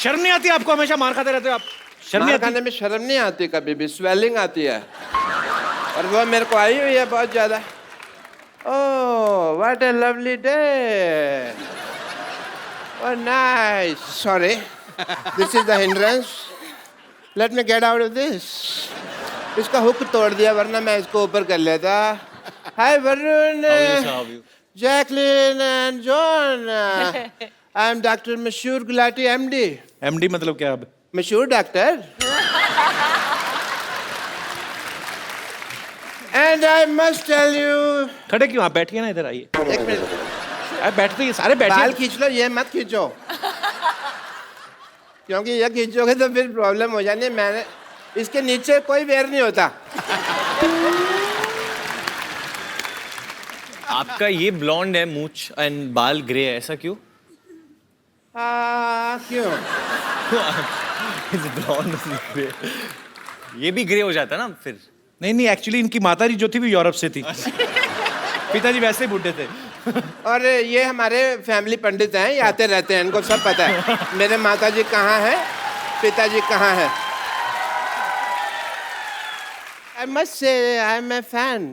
शर्म नहीं आती आपको? हमेशा मार खाते रहते हो आप। शर्म नहीं मार आती? खाने में शर्म नहीं आती, कभी भी स्वेलिंग आती है, और वो मेरे को आई हुई है बहुत ज्यादा। Oh what a lovely day, oh nice, sorry this is the hindrance, let me get out of this. इसका हुक तोड़ दिया, वरना मैं इसको ऊपर कर लेता। Hi Varun, Jacqueline and John, I am doctor Mashoor Gulati MD. MD मतलब क्या? अब मशहूर doctor. And I must tell you. खड़े क्यों आप? बैठिए ना, इधर आइए। एक मिनट, अरे बैठते ही सारे बैठिए। बाल खींच लो, ये मत खींचो, क्योंकि ये खींचोगे तो फिर प्रॉब्लम हो जानी है। मैंने इसके नीचे कोई वेयर नहीं होता। आपका ये ब्लॉन्ड है मूंछ एंड बाल ग्रे है, ऐसा क्यों? क्यों? ब्लॉन्ड ग्रे, ये भी ग्रे हो जाता है ना फिर? नहीं नहीं, एक्चुअली इनकी माता जी जो थी वो यूरोप से थी। पिताजी वैसे ही बूढ़े थे। और ये हमारे फैमिली पंडित हैं, ये आते रहते हैं, इनको सब पता है मेरे माताजी कहाँ हैं, पिताजी कहाँ हैं। I must say I am a fan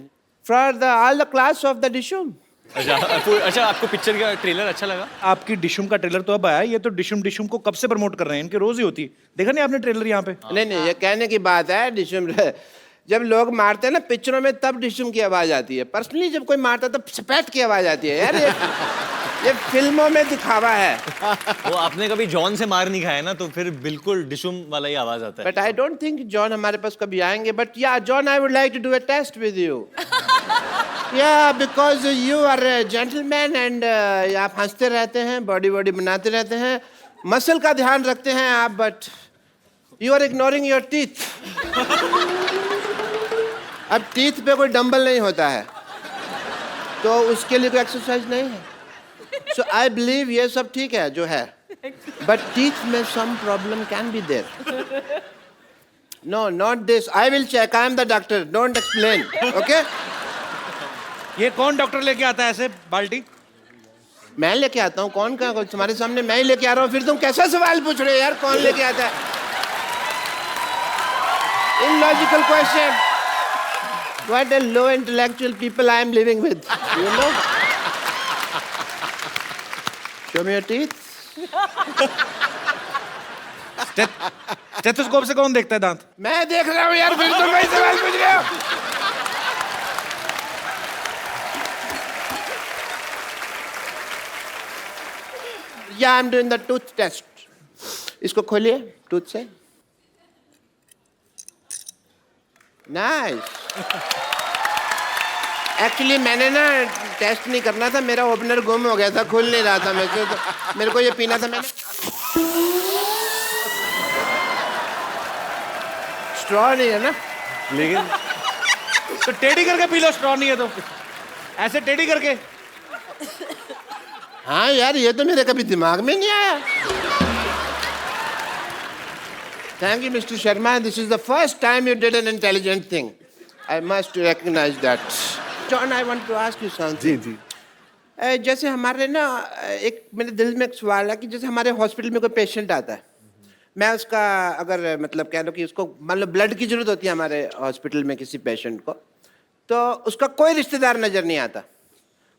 for all the class of the Dishum. अच्छा, आपको पिक्चर का ट्रेलर अच्छा लगा? आपकी डिशुम का ट्रेलर तो अब आया, ये तो डिशुम डिशुम को कब से प्रमोट कर रहे हैं, इनके रोज ही होती है। देखा नहीं आपने ट्रेलर यहाँ पे? नहीं, ये कहने की बात है, डिशुम जब लोग मारते हैं ना पिक्चरों में, तब डिशुम की आवाज आती है। पर्सनली जब कोई मारता है तब सपैट की आवाज आती है। यार ये फिल्मों में दिखावा है। वो आपने कभी जॉन से मार नहीं खाया ना, तो फिर बिल्कुल डिशुम वाला ही आवाज आता है। But I don't think John हमारे पास कभी आएंगे। But yeah John, I would like to do a test with you. Yeah because you are a gentleman and आप हंसते रहते हैं, बॉडी बनाते रहते हैं, मसल का ध्यान रखते हैं आप, but you are ignoring your teeth. अब टीथ पे कोई डंबल नहीं होता है, तो उसके लिए कोई एक्सरसाइज नहीं है। सो आई बिलीव ये सब ठीक है जो है, बट टीथ में some problem can be there. No, not this, I will check, I am the doctor, don't explain, okay? ये कौन डॉक्टर लेके आता है ऐसे बाल्टी? मैं लेके आता हूँ। कौन का? तुम्हारे सामने मैं ही लेके आ रहा हूँ, फिर तुम कैसा सवाल पूछ रहे हो यार, कौन लेके आता है? Illogical question. What a low intellectual people I am living with, you know? Show me your teeth. Stethoscope से कौन देखता है दांत? मैं देख रहा हूँ यार, फिर तुम वही सवाल पूछ रहे हो। Yeah, I'm doing the tooth test. इसको खोलिए टूथ से। नाइस। एक्चुअली मैंने ना टेस्ट नहीं करना था, मेरा ओपनर गुम हो गया था, खुल नहीं रहा था मेरे को, तो मेरे को ये पीना था। मैंने स्ट्रॉ नहीं है ना, लेकिन तो टेढ़ी करके पी लो, स्ट्रॉ नहीं है तो ऐसे टेढ़ी करके। हाँ यार, ये तो मेरे कभी दिमाग में नहीं आया। Thank you, Mr. Sharma. This is the first time you did an intelligent thing. I must recognize that. John, I want to ask you something. जी। जैसे हमारे ना, एक मेरे दिल में एक सवाल है कि जैसे हमारे हॉस्पिटल में कोई पेशेंट आता है, मैं उसका अगर मतलब कह लो कि उसको मान लो ब्लड की जरूरत होती है हमारे हॉस्पिटल में किसी पेशेंट को, तो उसका कोई रिश्तेदार नजर नहीं आता,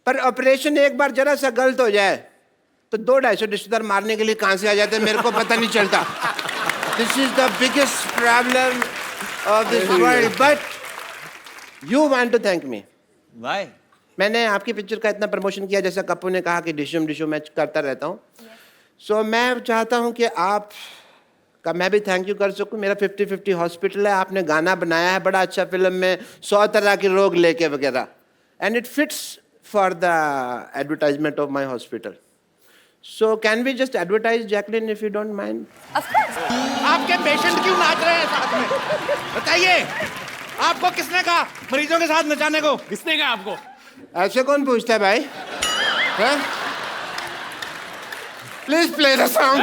पर ऑपरेशन एक बार जरा सा गलत हो जाए तो 200-250 रिश्तेदार मारने के लिए कहाँ से आ जाते हैं, मेरे को पता नहीं चलता। This is the biggest problem of this world. But you want to thank me. Why? मैंने आपकी पिक्चर का इतना प्रमोशन किया, जैसा कप्पू ने कहा कि डिशुम मैं करता रहता हूँ। So मैं चाहता हूँ कि आप का मैं भी थैंक यू कर सकूँ। मेरा 50-50 हॉस्पिटल है, आपने गाना बनाया है बड़ा अच्छा फिल्म में, 100 तरह के रोग लेके वगैरह, and it fits for the advertisement of my hospital. So can we just advertise Jacqueline if you don't mind? Of course. आपके पेशेंट क्यों नाच रहे हैं साथ में? बताइए, आपको किसने कहा मरीजों के साथ नचाने को? किसने कहा आपको? ऐसे कौन पूछता है भाई? Please play the song.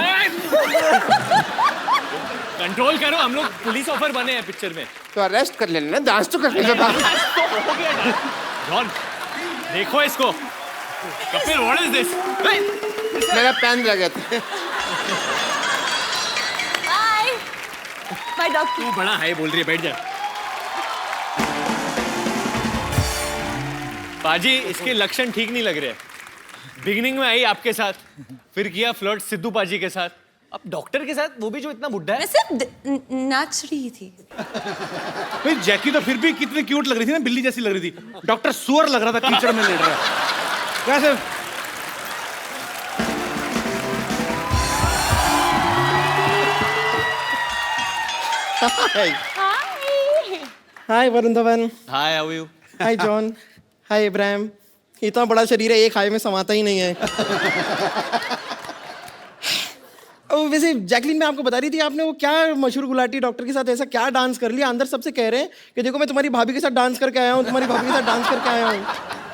Control करो, हम लोग पुलिस ऑफर बने हैं पिक्चर में। तो अरेस्ट कर लेना, डांस तो करने के बाद। जॉन, देखो इसको। Kapil, what is this? मेरा पेन रह गया था। By doctor. तू बड़ा हाई बोल रही है, बैठ जा। पाजी, इसके लक्षण ठीक नहीं लग रहे। बिगिनिंग में आई आपके साथ, फिर किया फ्लर्ट सिद्धू पाजी के साथ, अब डॉक्टर के साथ, वो भी जो इतना बुड्ढा है। मैं सिर्फ नाच रही थी। भाई जैकी तो फिर भी कितनी क्यूट लग रही थी ना, बिल्ली जैसी लग रही थी। डॉक्टर सुअर लग रहा था, कीचड़ में लेट रहा है। कैसे? Hi Varun Dhawan. Hi, how you? Hi John. Hi Ibrahim. इतना बड़ा शरीर है, एक हाय में समाता ही नहीं है। वैसे जैकलीन, मैं आपको बता रही थी, आपने वो क्या मशहूर गुलाटी डॉक्टर के साथ ऐसा क्या डांस कर लिया? अंदर सबसे कह रहे हैं कि देखो मैं तुम्हारी भाभी के साथ डांस करके आया हूँ, तुम्हारी भाभी के साथ डांस करके आया हूँ।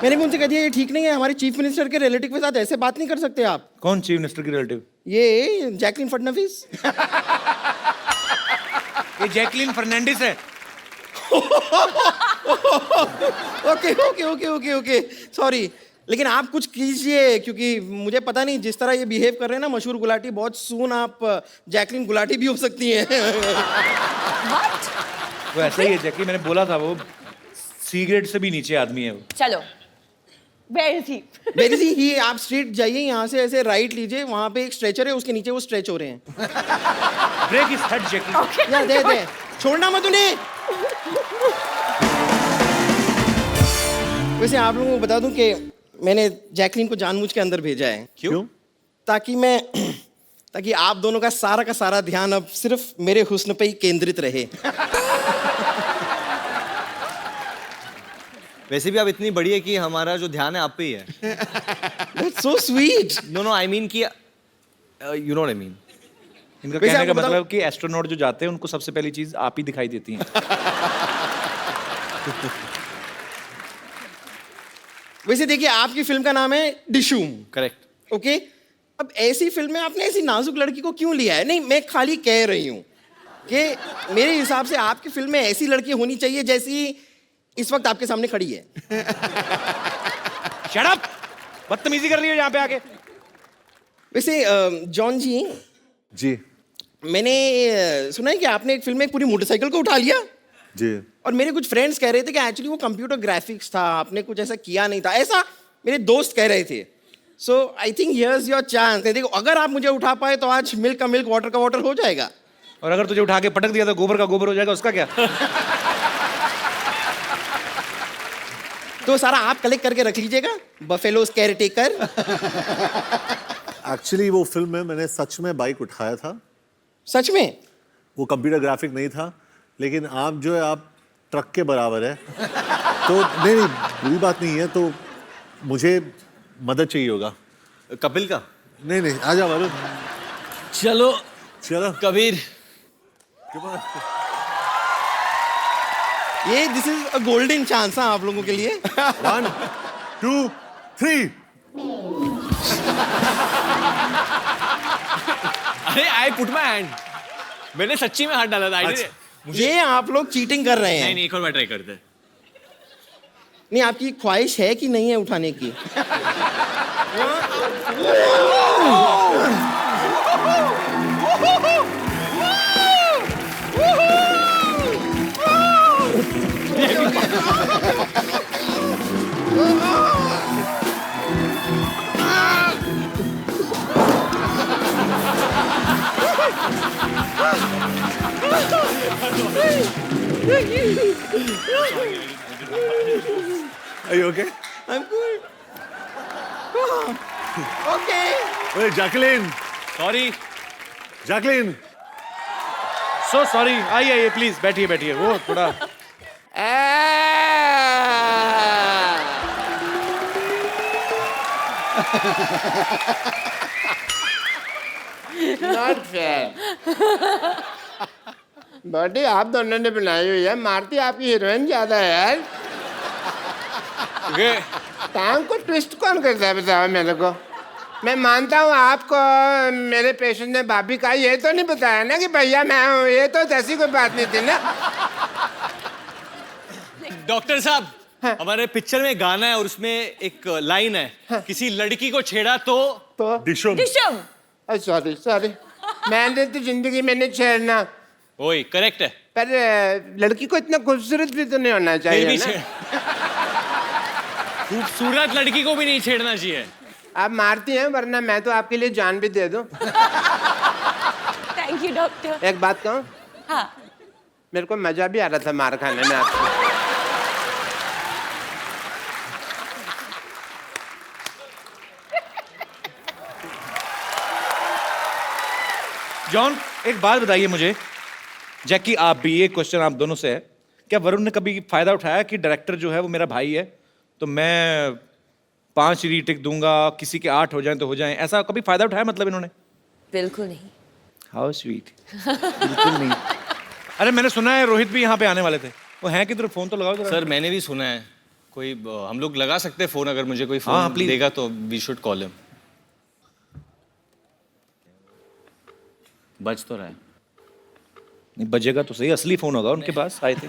मैंने भी उनसे कह दिया ये ठीक नहीं है, हमारे चीफ मिनिस्टर के रिलेटिव के साथ ऐसे बात नहीं कर सकते आप। कौन चीफ मिनिस्टर की रिलेटिव? ये जैकलीन फडणवीस। ये जैकलीन फर्नांडिस है। Okay okay okay okay okay, sorry. लेकिन आप कुछ कीजिए, क्योंकि मुझे पता नहीं जिस तरह ये बिहेव कर रहे हैं ना मशहूर गुलाटी, बहुत सून आप जैकलीन गुलाटी भी हो सकती हैं। वो ऐसा ही है जैकी, मैंने बोला था, वो सी ग्रेड से भी नीचे आदमी है वो। चलो, वेयर इज ही? बेरिजी ही, आप स्ट्रीट जाइए, यहाँ से ऐसे राइट लीजिए, वहाँ पे एक स्ट्रेचर है, उसके नीचे वो स्ट्रेच हो रहे हैं। ब्रेक इज हेड जैकी। या दे छोड़ना मत उन्हें। वैसे आप लोगों को बता दूं कि मैंने जैकलीन को जानबूझ के अंदर भेजा है। क्यों? ताकि आप दोनों का सारा ध्यान अब सिर्फ मेरे हुस्न पे ही केंद्रित रहे। वैसे भी आप इतनी बड़ी है कि हमारा जो ध्यान है आप पे ही है। That's so sweet. No I mean कि you know what I mean. इनका वैसे कहने का आपको बताऊं- मतलब कि एस्ट्रोनॉट जो जाते हैं उनको सबसे पहली चीज आप ही दिखाई देती हैं। वैसे देखिए, आपकी फिल्म का नाम है डिशूम। करेक्ट। ओके, अब ऐसी फिल्म में आपने ऐसी नाजुक लड़की को क्यों लिया है? नहीं, मैं खाली कह रही हूँ कि मेरे हिसाब से आपकी फिल्म में ऐसी लड़की होनी चाहिए जैसी इस वक्त आपके सामने खड़ी है। Shut up! बदतमीजी कर रही है यहाँ पे आके। वैसे जॉन जी, मैंने सुना है कि आपने एक फिल्म में एक पूरी मोटरसाइकिल को उठा लिया जी। और मेरे कुछ फ्रेंड्स कह रहे थे कि एक्चुअली वो कंप्यूटर ग्राफिक्स था, आपने कुछ ऐसा किया नहीं था, ऐसा मेरे दोस्त कह रहे थे। So I think here's your chance. देखो, अगर आप मुझे उठा पाए तो आज मिल्क का मिल्क, वाटर का वाटर हो जाएगा। और अगर तुझे उठा के पटक दिया तो गोबर का गोबर हो जाएगा, उसका क्या? तो सारा आप कलेक्ट करके रख लीजिएगा, बफेलोस केयरटेकर। एक्चुअली वो फिल्म में मैंने सच में बाइक उठाया था। सच में? वो कंप्यूटर ग्राफिक नहीं था, लेकिन आप जो है आप ट्रक के बराबर है। तो नहीं बुरी बात नहीं है, तो मुझे मदद चाहिए होगा। कपिल का? नहीं आ जा वरुण। चलो चलो कबीर। ये this is a golden chance है आप लोगों के लिए। 1 2 3। अरे आई पुट माय हैंड। मैंने सच्ची में हाथ डाला था। ये आप लोग चीटिंग कर रहे हैं। नहीं, एक और बार ट्राई करते हैं। नहीं, आपकी ख्वाहिश है कि नहीं है उठाने की? Are you okay? I'm good. Okay. Wait, Jacqueline. Sorry. Jacqueline. So sorry. आइए प्लीज, बैठिए। वो थोड़ा नॉट फेयर। बॉडी आप दोनों ने बनाई हुई है, मारती आपकी हीरोइन ज्यादा है यार। टांग को ट्विस्ट कौन करता है बताओ मेरे को? मैं मानता हूँ आपको मेरे पेशेंट ने भाभी का ये तो नहीं बताया ना कि भैया मैं हूँ, ये तो ऐसी कोई बात नहीं थी ना। डॉक्टर साहब, हमारे पिक्चर में गाना है और उसमें एक लाइन है, किसी लड़की को छेड़ा तो डिशुम। डिशम। सॉरी मैंने तो जिंदगी में नहीं छेड़ना। वही करेक्ट है। पर लड़की को इतना खूबसूरत भी तो नहीं होना फिर चाहिए भी ना। खूबसूरत लड़की को भी नहीं छेड़ना चाहिए। आप मारती हैं, वरना मैं तो आपके लिए जान भी दे दूं। Thank you doctor. एक बात कहूं, हाँ, मेरे को मजा भी आ रहा था मार खाने में आपसे। जॉन, एक बात बताइए मुझे, जैकी आप भी, ये क्वेश्चन आप दोनों से है, क्या वरुण ने कभी फायदा उठाया कि डायरेक्टर जो है वो मेरा भाई है, तो मैं 5 रीटेक दूंगा, किसी के 8 हो जाएं तो हो जाएं, ऐसा कभी फायदा उठाया मतलब इन्होंने? बिल्कुल नहीं। How sweet. बिल्कुल नहीं। अरे मैंने सुना है रोहित भी यहाँ पे आने वाले थे, वो हैं किधर? फोन तो लगाओ जरा। सर मैंने भी सुना है, कोई हम लोग लगा सकते हैं फोन, अगर मुझे कोई हाँ, फोन please। देगा तो वी शुड कॉल हिम। बज तो रहा है। नहीं बजेगा तो सही, असली फोन होगा उनके पास आए थे।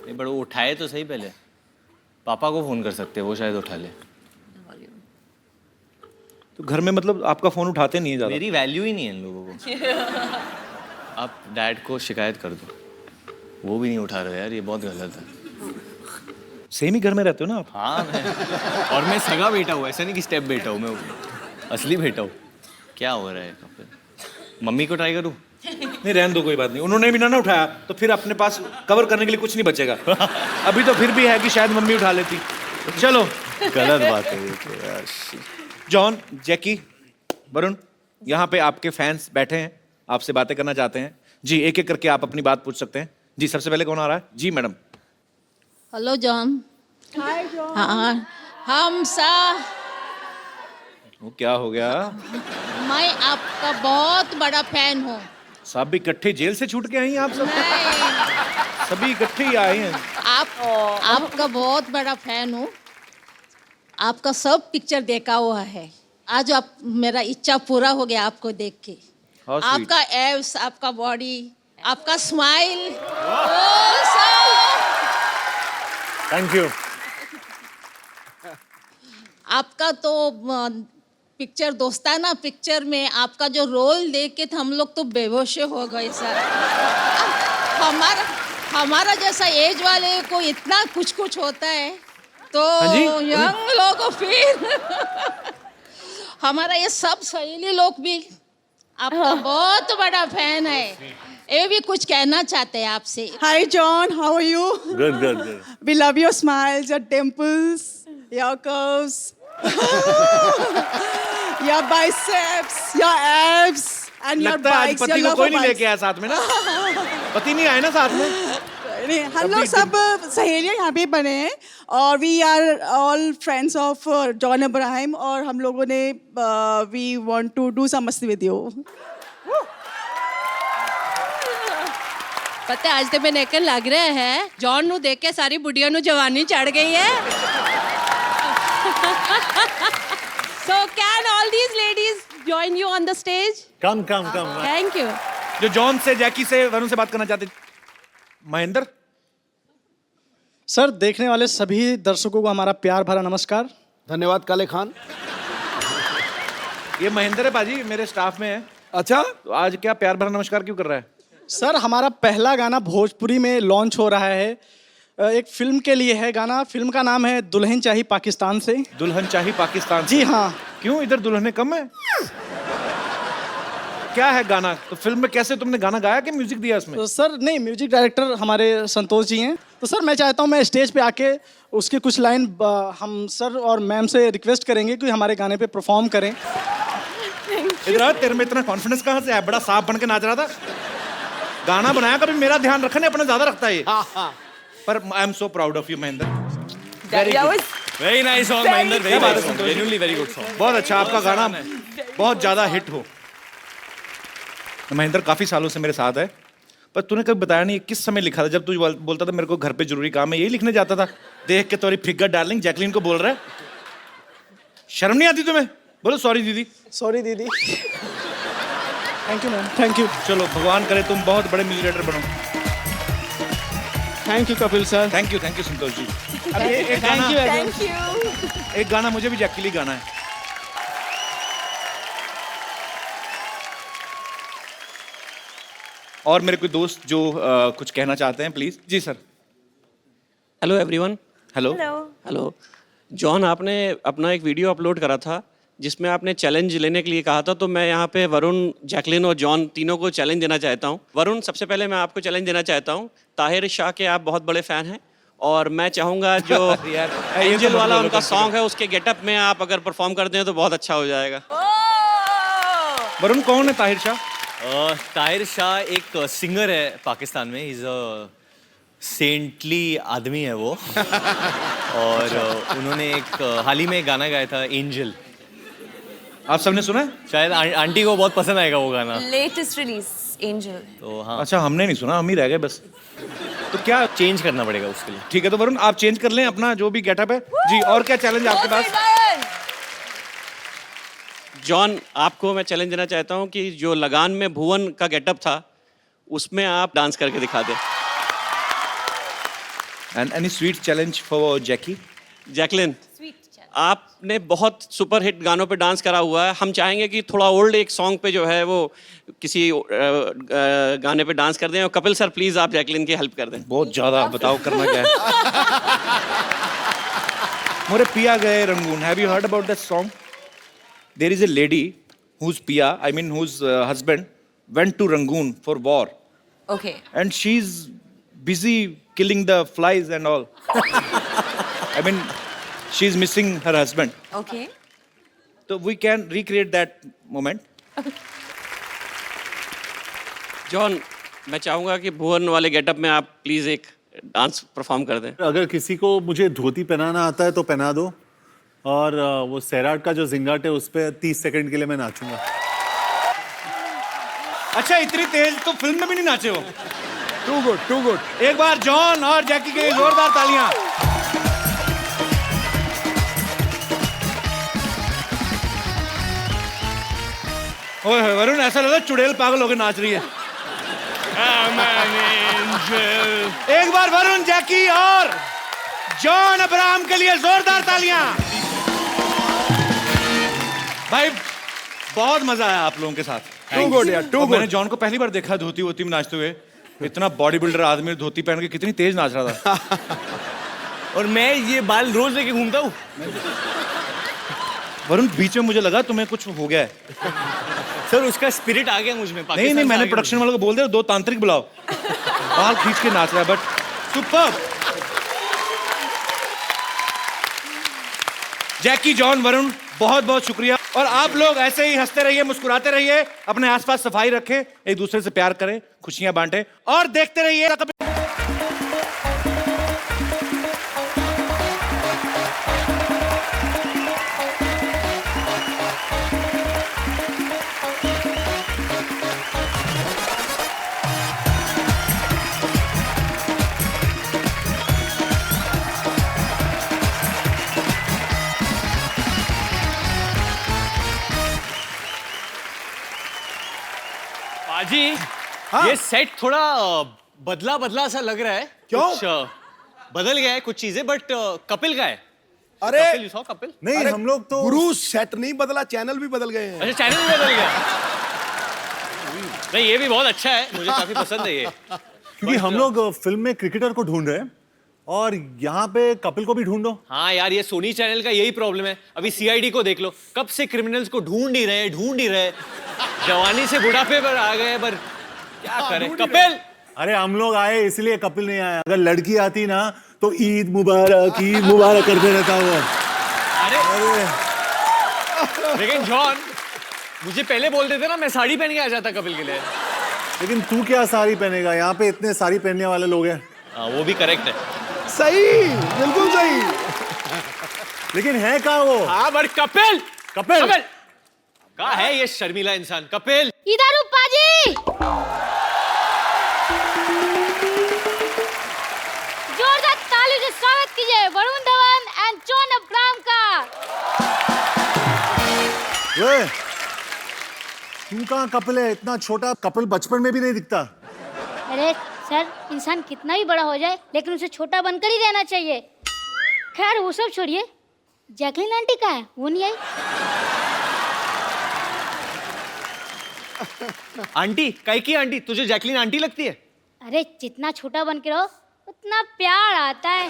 नहीं बट वो उठाए तो सही पहले। पापा को फोन कर सकते हैं, वो शायद उठा ले। तो घर में मतलब आपका फोन उठाते नहीं है ज्यादा? मेरी वैल्यू ही नहीं है इन लोगों को। आप डैड को शिकायत कर दो, वो भी नहीं उठा रहे यार, ये बहुत गलत है। सेम ही घर में रहते हो ना आप? हाँ और मैं सगा बेटा हूँ, ऐसा नहीं कि स्टेप बेटा हूँ, मैं असली बेटा हूँ। क्या हो रहा है यहाँ पे? मम्मी को ट्राई करूँ? नहीं रहने दो, कोई बात नहीं। उन्होंने भी ना उठाया तो फिर अपने पास कवर करने के लिए कुछ नहीं बचेगा। अभी तो फिर भी है कि शायद मम्मी उठा लेती। चलो, गलत बात है ये तो यार। जॉन, जैकी, वरुण, यहाँ पे आपके फैंस बैठे हैं, आपसे बातें करना चाहते हैं जी। एक एक करके आप अपनी बात पूछ सकते हैं जी। सबसे पहले कौन आ रहा है जी? Madam. Hello John. Hi John. हाँ, हम वो क्या हो गया? मैं आपका बहुत बड़ा फैन हूँ। सब भी इकट्ठे जेल से छूट के आई हैं आप सब? नहीं, सभी इकट्ठे ही आए हैं। आपका बहुत बड़ा फैन हूँ। आपका सब पिक्चर देखा हुआ है। आज आप मेरा इच्छा पूरा हो गया आपको देख के। How sweet. आपका एब्स, आपका बॉडी, आपका स्माइल, थैंक यू। आपका तो पिक्चर दोस्ताना पिक्चर में आपका जो रोल देख के हम लोग तो बेहोश हो गए सर। हमारा जैसा एज वाले को इतना कुछ कुछ होता है तो हाँ जी? यंग लोगों फिर हमारा ये सब सहेली लोग भी आपका बहुत बड़ा फैन है। ये भी कुछ कहना चाहते हैं आपसे। Hi John, how are you? Good good good. We love your smiles, your dimples, your curves, your biceps, your abs, and your लगता है आज bikes, your पति को love कोई of नहीं bikes. लेके आया साथ में ना? पति नहीं आए ना साथ में? नहीं, हम लोग सब सहेलियां यहाँ पे बने हैं और we are all friends of John Abraham और हम लोगों ने we want to do some मस्ती विद यू। पता है, आज तो मैंने कहन लग रहा है जॉन नु देख के सारी बुढ़िया नु जवानी चढ़ गई है। So can all these ladies join you on the stage? Come come come. Thank you. जो जॉन से, जैकी से, वरुण से बात करना चाहते? महेंद्र। सर, देखने वाले सभी दर्शकों को हमारा प्यार भरा नमस्कार। धन्यवाद काले खान। ये महेंद्र है पाजी, मेरे स्टाफ में है। अच्छा, तो आज क्या प्यार भरा नमस्कार क्यों कर रहा है? सर, हमारा पहला गाना भोजपुरी में लॉन्च हो रहा है। एक फिल्म के लिए है गाना। फिल्म का नाम है दुल्हन चाहिए पाकिस्तान से। दुल्हन चाहिए पाकिस्तान से? जी हाँ। क्यों, इधर दुल्हने कम है? क्या है गाना? तो फिल्म में कैसे तुमने गाना गाया कि म्यूजिक दिया इसमें? तो सर नहीं, म्यूजिक डायरेक्टर हमारे संतोष जी हैं। तो सर मैं चाहता हूँ मैं स्टेज पे आके उसके कुछ लाइन हम सर और मैम से रिक्वेस्ट करेंगे कि हमारे गाने पे परफॉर्म करें। इधर तेरे में इतना कॉन्फिडेंस कहाँ से है? बड़ा सांप बन के नाच रहा था। गाना बनाया, कभी मेरा ध्यान रखा नहीं, अपना ज्यादा रखता है ये। पर I am so proud of you Mahendra. Very nice song Mahendra, very nice song, genuinely very good song. बहुत अच्छा, आपका गाना बहुत ज्यादा हिट हो। महेंद्र काफी सालों से मेरे साथ है, पर तूने कभी बताया नहीं किस समय लिखा था? जब तू बोलता था मेरे को घर पे जरूरी काम है, यही लिखने जाता था? देख के तुम्हारी फिगर डार्लिंग जैकलीन को बोल रहा है, शर्म नहीं आती तुम्हें? बोलो सॉरी दीदी। सॉरी दीदी। Thank you ma'am, thank you. चलो भगवान करे तुम बहुत बड़े म्यूजिक डायरेक्टर बनो। Thank you Kapil sir. Thank you Santosh ji. अब एक गाना, एक गाना मुझे भी जैकी लिए गाना है। और मेरे कोई दोस्त जो कुछ कहना चाहते हैं प्लीज जी sir. Hello everyone. Hello. Hello John, आपने अपना एक वीडियो अपलोड करा था जिसमें आपने चैलेंज लेने के लिए कहा था, तो मैं यहाँ पे वरुण, जैकलिन और जॉन तीनों को चैलेंज देना चाहता हूँ। वरुण, सबसे पहले मैं आपको चैलेंज देना चाहता हूँ। ताहिर शाह के आप बहुत बड़े फ़ैन हैं और मैं चाहूँगा जो एंजल वाला उनका सॉन्ग है उसके गेटअप में आप अगर परफॉर्म करते हैं तो बहुत अच्छा हो जाएगा। वरुण, कौन है ताहिर शाह? ताहिर शाह एक सिंगर है पाकिस्तान में। इज सेंटली आदमी है वो। और उन्होंने एक हाल ही में गाना गाया था, एंजल। आप सबने सुना है? शायद आंटी को बहुत पसंद आएगा वो गाना। Latest release, Angel. तो हाँ, अच्छा, हमने नहीं सुना, हम ही रह गए बस। तो क्या चेंज करना पड़ेगा उसके लिए। ठीक है, तो वरुण आप चेंज कर लें अपना जो भी गेटअप है जी। और क्या चैलेंज आपके पास? जॉन, आपको मैं चैलेंज देना चाहता हूँ कि जो लगान में भुवन का गेटअप था उसमें आप डांस करके दिखा दें। And any sweet challenge for Jackie? Jacqueline, आपने बहुत सुपर हिट गानों पे डांस करा हुआ है, हम चाहेंगे कि थोड़ा ओल्ड एक सॉन्ग पे जो है वो किसी गाने पे डांस कर दें। और कपिल सर प्लीज आप जैकलिन की हेल्प कर दें। बहुत ज्यादा, बताओ करना क्या है? मोरे पिया गए Rangoon, have you heard about that song? There is a lady whose पिया, I mean whose husband went to Rangoon for war. Okay. And she's busy killing the flies and all. I mean, she's missing her husband. Okay. So we can recreate that moment. John, मैं चाहूँगा कि भुवन वाले getup में आप please एक dance perform कर दें। अगर किसी को मुझे धोती पहनाना आता है तो पहना दो, और वो सैराट का जो जिंगाट है उस पर 30 सेकंड के लिए मैं नाचूंगा। अच्छा, इतनी तेज तो फिल्म में भी नहीं नाचे हो। Too good, too good. एक बार जॉन और जैकी के लिए जोरदार तालियां। ओए वरुण, ऐसा लगा चुड़ैल पागल होकर नाच रही है। एक बार वरुण, जैकी और जॉन अब्राहम के लिए जोरदार तालियां। भाई बहुत मजा आया आप लोगों के साथ। टू गुड यार, टू गुड। मैंने जॉन को पहली बार देखा धोती वोती में नाचते हुए। इतना बॉडी बिल्डर आदमी धोती पहन के कितनी तेज नाच रहा था। और मैं ये बाल रोज लेके घूमता हूँ। वरुण, बीच में मुझे लगा तुम्हें कुछ हो गया है। सर उसका स्पिरिट आ गया मुझ में। नहीं नहीं, मैंने प्रोडक्शन वालों को बोल दिया 2 तांत्रिक बुलाओ। बाल खींच के नाच रहा है, but superb. Jackie, John, Varun, बहुत बहुत शुक्रिया। और आप लोग ऐसे ही हंसते रहिए, मुस्कुराते रहिए, अपने आसपास सफाई रखें, एक दूसरे से प्यार करें, खुशियां बांटें और देखते रहिए। पाजी, ये सेट थोड़ा बदला बदला सा लग रहा है। क्यों? कुछ बदल गया है कुछ चीजें, बट कपिल का है। अरे कपिल, you saw कपिल? नहीं, हम लोग तो गुरु, सेट नहीं बदला, चैनल भी बदल गए हैं। अच्छा, चैनल भी बदल गया। नहीं, ये भी बहुत अच्छा है, मुझे काफी पसंद है ये। क्योंकि हम लोग फिल्म में क्रिकेटर को ढूंढ रहे हैं और यहाँ पे कपिल को भी ढूंढो। हाँ यार, ये सोनी चैनल का यही प्रॉब्लम है। अभी सीआईडी को देख लो, कब से क्रिमिनल्स को ढूंढ ही रहे। जवानी से बुढ़ापे पर आ गए, पर क्या करें। कपिल, अरे हम लोग आए इसलिए कपिल नहीं आया। अगर लड़की आती ना तो ईद मुबारक करते रहता वो। अरे लेकिन जॉन, मुझे पहले बोल देते ना, मैं साड़ी पहन के आ जाता कपिल के लिए। लेकिन तू क्या साड़ी पहनेगा? यहाँ पे इतने साड़ी पहनने वाले लोग हैं। हाँ, वो भी करेक्ट है। सही, बिल्कुल सही। लेकिन है कहाँ वो? हाँ, बट कपिल कहाँ है ये शर्मीला इंसान? कपिल, इधर पाजी, जोरदार ताली से स्वागत कीजिए Varun Dhawan and John Abraham का। वे, तू कहाँ कपिल है? इतना छोटा कपिल बचपन में भी नहीं दिखता। अरे सर, इंसान कितना भी बड़ा हो जाए लेकिन उसे छोटा बनकर ही रहना चाहिए। खैर वो सब छोड़िए, जैकलिन आंटी कहाँ है? वो नहीं आई। आंटी, कई की आंटी? तुझे जैकलीन आंटी लगती है? अरे जितना छोटा बन के रहो उतना प्यार आता है।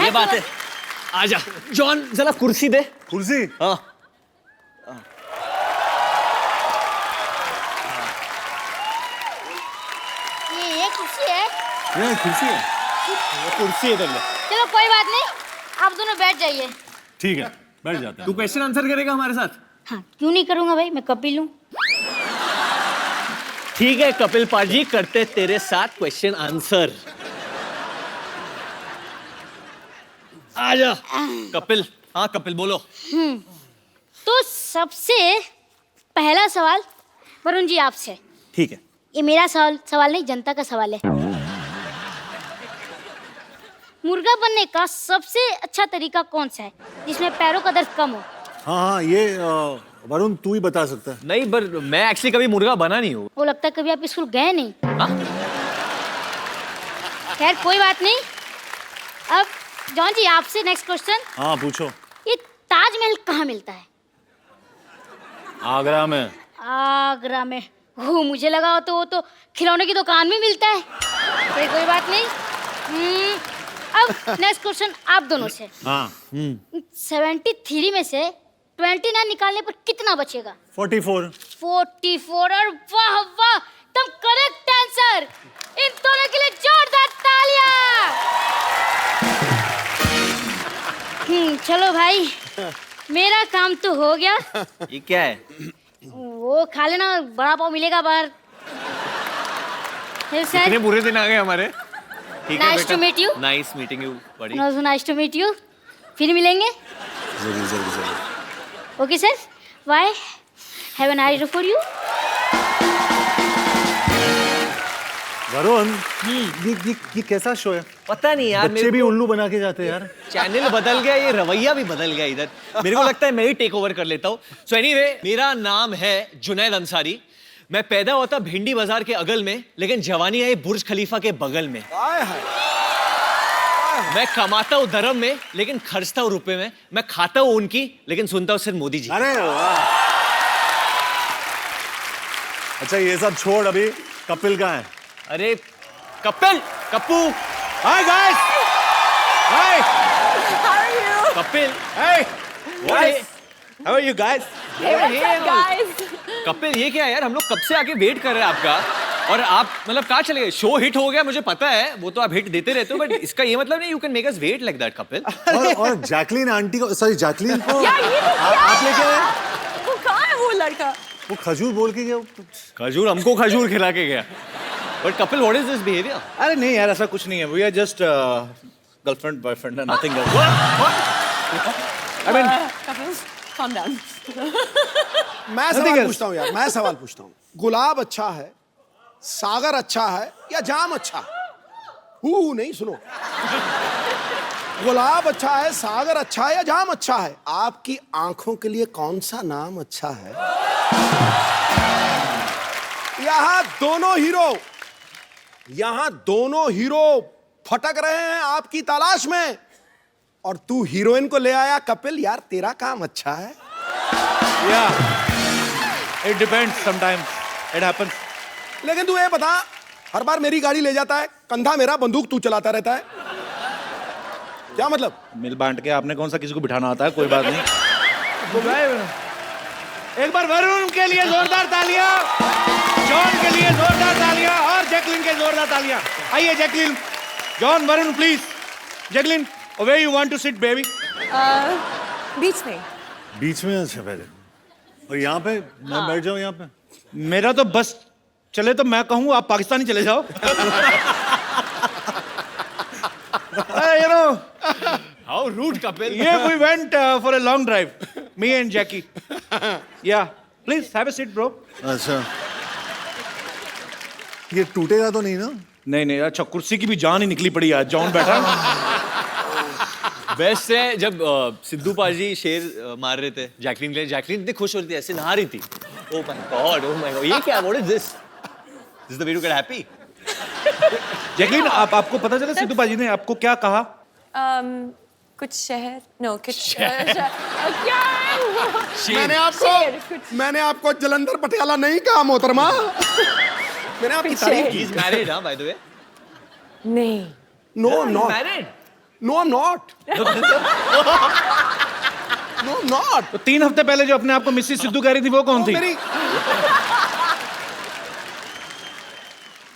ये बात है। आजा जॉन, जरा कुर्सी दे। कुर्सी? हाँ। ये कुर्सी है। ये कुर्सी है? कुर्सी है तेरे। चलो कोई बात नहीं, आप दोनों बैठ जाइए। ठीक है, बैठ जाते हैं। तू क्वेश्चन आंसर करेगा हमारे साथ? हाँ क्यों नहीं करूंगा भाई, मैं कपिल हूँ। ठीक है कपिल पाजी, करते तेरे साथ क्वेश्चन आंसर। आजा कपिल। हाँ कपिल बोलो। तो सबसे पहला सवाल वरुण जी आपसे। ठीक है। ये मेरा सवाल नहीं, जनता का सवाल है। मुर्गा बनने का सबसे अच्छा तरीका कौन सा है जिसमें पैरों का दर्द कम हो? हाँ, ये वरुण तू ही बता सकता है। नहीं पर मैं एक्चुअली कभी मुर्गा बना नहीं हूँ। वो लगता है कभी आप स्कूल गए नहीं। हाँ? खैर कोई बात नहीं। अब जॉन जी आपसे नेक्स्ट क्वेश्चन। हाँ पूछो। ये ताजमहल कहाँ मिलता है? आगरा में। आगरा में? वो मुझे लगा वो तो खिलौने की दुकान में मिलता है। कोई बात नहीं। अब नेक्स्ट क्वेश्चन आप दोनों से। हाँ। 73 में से 29 निकालने पर कितना बचेगा? 44। 44। और वाह वाह, तुम करेक्ट आंसर। इन दोनों के लिए जोरदार तालियां। चलो भाई, मेरा काम तो हो गया। ये क्या है? वो खा लेना, बड़ा पाव मिलेगा बाहर। कितने बुरे दिन आ गए हमारे। ठीक है Nice to meet you. Nice meeting you बड़ी। Nice to meet you. फिर मिलेंगे। जरूर जरूर जरूर। Okay sir, bye. Have a nice day for you. Varun, ये कैसा शो है? पता नहीं यार, बच्चे भी उल्लू बना के जाते हैं यार। चैनल बदल गया, ये रवैया भी बदल गया इधर। मेरे को लगता है मैं ही टेक ओवर कर लेता हूँ। सो एनीवे, मेरा नाम है जुनैद अंसारी। मैं पैदा हुआ था भिंडी बाजार के अगल में, लेकिन जवानी आई बुर्ज खलीफा के बगल में। मैं कमाता हूँ धर्म में, लेकिन खर्चता हूँ रुपए में। मैं खाता हूँ उनकी, लेकिन सुनता हूँ सिर्फ मोदी जी। अरे वाह। अच्छा ये सब छोड़, अभी कपिल कहाँ है? अरे Kapil, Kappu. Hi guys, hi Kapil, hi guys, how are you guys? guys. Kapil ये क्या है यार, हम लोग कब से आके वेट कर रहे हैं आपका, और आप मतलब कहाँ चले गए? शो हिट हो गया मुझे पता है, वो तो आप हिट देते रहते हो, बट इसका ये मतलब नहीं you can make us wait like that Kapil. और जैकलीन आंटी को, सॉरी जैकलीन को यार ये तो क्या आप लेके है? आए? वो कहाँ है वो लड़का? वो खजूर बोल के गया। खजूर हमको खजूर खिला के गया। But Kapil what is this behaviour? अरे नहीं यार, ऐसा कुछ नहीं है। We are just girlfriend boyfriend, nothing else. I mean Couples, calm down. मैं सवाल पूछता हूँ यार, मैं सवाल पूछता हूँ। गुलाब अच्छा है, सागर अच्छा है, या जाम अच्छा है? हु नहीं, सुनो। गुलाब अच्छा है, सागर अच्छा है, या जाम अच्छा है? आपकी आंखों के लिए कौन सा नाम अच्छा है? यहाँ दोनों हीरो फटक रहे हैं आपकी तलाश में, और तू हीरोइन को ले आया। कपिल यार, तेरा काम अच्छा है। yeah, it depends sometimes, it happens. लेकिन तू ये बता, हर बार मेरी गाड़ी ले जाता है, कंधा मेरा, बंदूक तू चलाता रहता है, क्या मतलब? मिल बांट के आपने कौन सा किसी को बिठाना आता है, कोई बात नहीं। एक बार वरुण के लिए जोरदार तालियां, जॉन के लिए जोरदार तालियां, और जैकलिन के जोरदार तालियां। आइए Jacqueline, John, Varun please. Jacqueline, where you want to sit baby? बीच में। बीच में? अच्छा पहले। और यहाँ पे मैं बैठ जाऊँ यहाँ पे? मेरा तो बस चले तो मैं कहूँ आप पाकिस्तानी चले जाओ। You know, how rude Kapil. yeah, we went for a long drive, me and Jackie. Yeah, please have a seat, bro. अच्छा, ये टूटेगा तो नहीं ना? नहीं नहीं, अच्छा कुर्सी की भी जान ही निकली पड़ी आज। जॉन बैठा। बेस्ट है जब सिद्धू पाजी शेर मार रहे थे जैकलीन के लिए, जैकलीन इतनी खुश हो रही थी, ऐसे नहा रही थी। Oh my god, oh my god, ये क्या, what is this? This is the way to get happy. Jacqueline, आपको पता चला सिद्धू पाजी ने आपको क्या कहा? कुछ शहर, नो कुछ क्या है? मैंने आपको जलंधर पटियाला नहीं कहा मोहतरमा। मैंने आपकी तारीफ की। He's married, huh, by the way? नहीं. No not Married? No I am not no not. तो 3 हफ्ते पहले जो अपने आप को मिसेस सिद्धू कह रही थी वो कौन थी?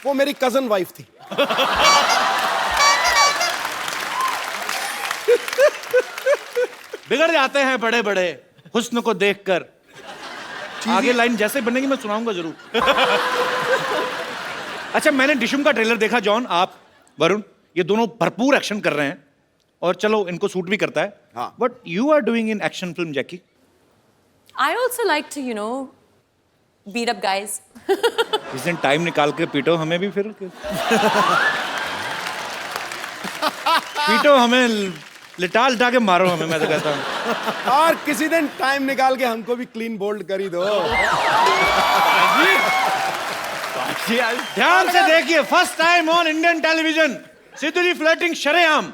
वो मेरी कजन वाइफ थी। बिगड़ जाते हैं बड़े बड़े हुस्न को देखकर। आगे लाइन जैसे बनेगी मैं सुनाऊंगा जरूर। अच्छा, मैंने डिशुम का ट्रेलर देखा। जॉन, आप, वरुण, ये दोनों भरपूर एक्शन कर रहे हैं और चलो इनको सूट भी करता है। हाँ। But you are doing in action film Jackie. I also like to, beat up guys. इस दिन टाइम निकाल के पीटो हमें भी फिर। पीटो हमें, लिटा लिटा के मारो हमें, मैं तो कहता हूँ। और किसी दिन टाइम निकाल के हमको भी क्लीन बोल्ड कर ही दो। ध्यान से देखिए, first time on Indian television, Sidhu ji flirting शरेआम।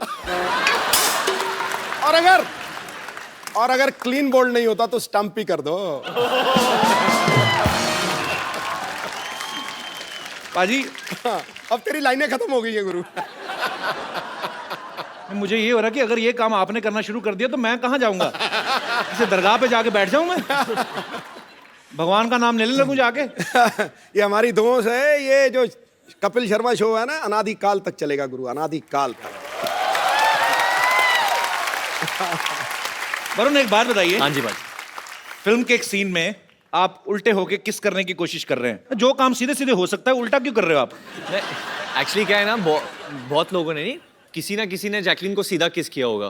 और अगर क्लीन बोल्ड नहीं होता तो स्टंप ही कर दो। पाजी, अब तेरी लाइनें खत्म हो गई है गुरु। मुझे ये हो रहा कि अगर ये काम आपने करना शुरू कर दिया तो मैं कहाँ जाऊंगा? इसे दरगाह पे जाके बैठ जाऊं मैं? भगवान का नाम लेने लगूं जाके? ये हमारी दोस्त है, ये जो कपिल शर्मा शो है ना, अनादि काल तक चलेगा गुरु, अनादि काल तक। वरुण, एक बात बताइए। हाँ जी भाई। फिल्म के एक सीन में आप उल्टे होके किस करने की कोशिश कर रहे हैं? जो काम सीधे सीधे हो सकता है उल्टा क्यों कर रहे हो आप? एक्चुअली क्या है ना, बहुत लोगों ने नहीं, किसी ना किसी ने जैकलीन को सीधा किस किया होगा,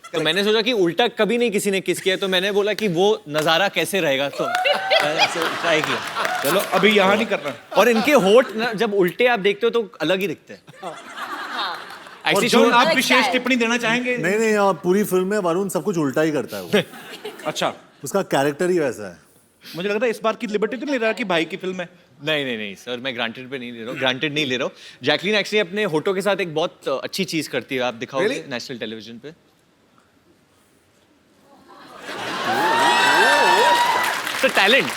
तो मैंने सोचा कि उल्टा कभी नहीं किसी ने किस किया, तो मैंने बोला कि वो नजारा कैसे रहेगा, तो ट्राई किया। चलो अभी यहाँ नहीं करना। और इनके होठ ना जब उल्टे आप देखते हो तो अलग ही दिखते हैं। और जॉन, आप विशेष टिप्पणी देना चाहेंगे? नहीं, पूरी फिल्म में वरुण सब कुछ उल्टा ही करता है वो। अच्छा, उसका कैरेक्टर ही वैसा है। मुझे लगता है इस बार की लिबर्टी तो नहीं रहा कि भाई की फिल्म है। नहीं सर, मैं ग्रांटेड नहीं ले रहा हूँ। जैकलीन एक्चुअली अपने होठों के साथ एक बहुत अच्छी चीज करती है, आप दिखाओगे नेशनल टेलीविजन पे। Talent.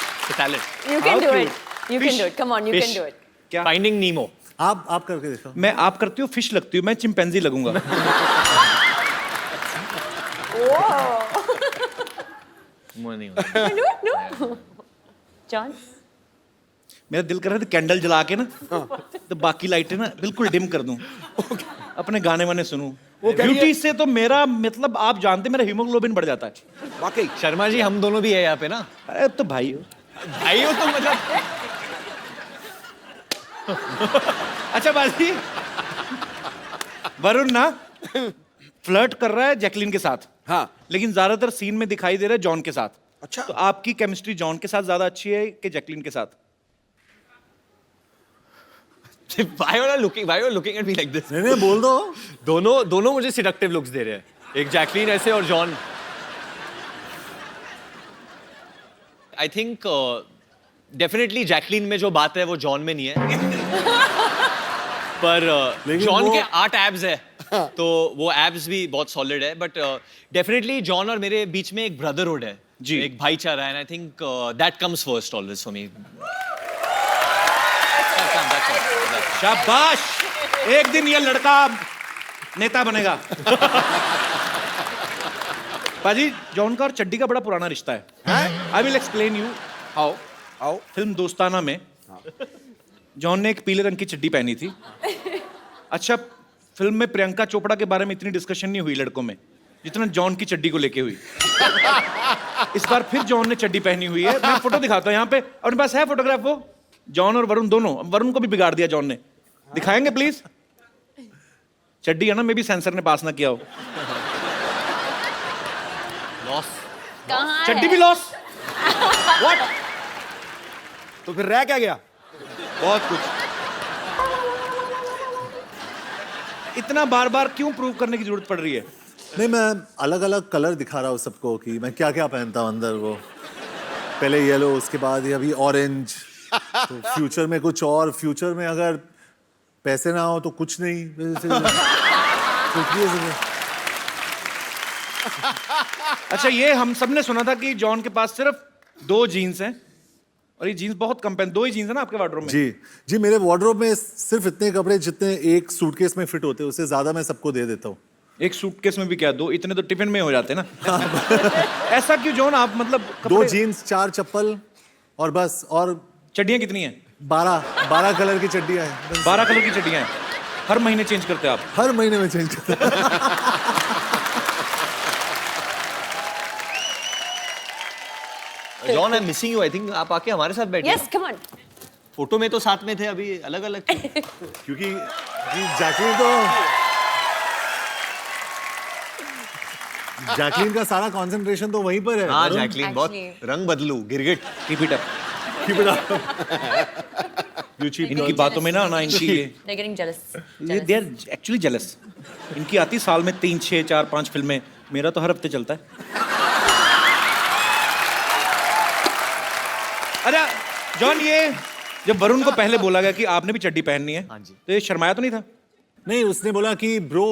You can do it. You can do it. Come on, you can do it. क्या? फाइंडिंग नीमो। आप करके देखो। मैं आप करती हूँ, फिश लगती हूँ, मैं चिंपैंजी लगूंगा। नहीं होता। No. John? मेरा दिल कर रहा था कैंडल जला के ना तो बाकी लाइटें ना बिल्कुल डिम कर दूं, अपने गाने वाने सुनूं। ब्यूटी से तो मेरा मतलब आप जानते, मेरा हीमोग्लोबिन बढ़ जाता है। वाकई शर्मा जी, हम दोनों भी है यहाँ पे ना। अरे तो भाई हो तो मतलब। अच्छा बाजी, वरुण ना फ्लर्ट कर रहा है जैकलीन के साथ, हाँ, लेकिन ज्यादातर सीन में दिखाई दे रहा है जॉन के साथ। अच्छा, तो आपकी केमिस्ट्री जॉन के साथ ज्यादा अच्छी है कि जैकलीन के साथ? Why are you looking at me like this? नहीं, बोल दो। दोनों मुझे सिडक्टिव लुक्स दे रहे हैं, एक जैकलीन ऐसे और John. I think definitely Jacqueline में जो बात है वो जॉन में नहीं है। पर जॉन के 8 एब्स है, तो वो एब्स भी बहुत सॉलिड है। बट डेफिनेटली जॉन और मेरे बीच में एक ब्रदरहुड है जी, एक भाईचारा है। I think that comes first always for me. शाबाश, एक दिन ये लड़का नेता बनेगा। पाजी, जॉन का और चड्डी का बड़ा पुराना रिश्ता है। I will explain you how. Film दोस्ताना में जॉन ने एक पीले रंग की चड्डी पहनी थी। अच्छा, फिल्म में प्रियंका चोपड़ा के बारे में इतनी डिस्कशन नहीं हुई लड़कों में जितना जॉन की चड्डी को लेके हुई। इस बार फिर जॉन ने चड्डी पहनी हुई है। मैं फोटो दिखाता हूँ यहाँ पे, और मेरे पास है फोटोग्राफ। वो जॉन और वरुण दोनों, वरुण को भी बिगाड़ दिया जॉन ने। दिखाएंगे प्लीज? चड्डी है ना, मे भी सेंसर ने पास ना किया हो। लॉस। कहाँ चड्डी है? भी लॉस। व्हाट? तो फिर रह क्या गया? बहुत कुछ। इतना बार बार क्यों प्रूव करने की जरूरत पड़ रही है? नहीं, मैं अलग अलग कलर दिखा रहा हूँ सबको कि मैं क्या क्या पहनता हूँ अंदर। वो पहले येलो, उसके बाद ये अभी ऑरेंज, तो फ्यूचर में कुछ और। फ्यूचर में अगर पैसे ना हो तो कुछ नहीं। कुछ भी अच्छा, ये हम सब ने सुना था कि जॉन के पास सिर्फ 2 जीन्स हैं और ये जीन्स बहुत कम पहन, 2 ही जीन्स है ना आपके वार्डरोब में? जी मेरे वार्डरोब में सिर्फ इतने कपड़े जितने एक सूटकेस में फिट होते हैं, उससे ज्यादा मैं सबको दे देता हूँ। एक सूटकेस में भी क्या 2? इतने तो टिफिन में हो जाते हैं ना। ऐसा क्यों जॉन, आप मतलब 2 जीन्स, 4 चप्पल और बस। और चड्डियां कितनी हैं? 12 कलर की चड्डियां हैं। 12 कलर की चड्डियां हैं। हर महीने चेंज करते हैं आप? हर महीने में चेंज करते हैं। John, I am missing you. I think आप आके हमारे साथ बैठे। Yes, come on. फोटो में तो साथ में थे, अभी अलग अलग। क्योंकि जी जैकलीन का सारा कंसंट्रेशन तो वहीं पर है। हाँ, जैकलीन बहुत रंग बदलू, गिरगिट। Keep it up. इनकी बातों में ना इनकी They're getting jealous. They are actually jealous. इनकी आती साल में 3, 6, 4, 5 फिल्में, मेरा तो हर हफ्ते चलता है। अच्छा जॉन, ये जब वरुण को पहले बोला गया कि आपने भी चड्डी पहननी है, तो ये शर्माया तो नहीं था? नहीं, उसने बोला कि ब्रो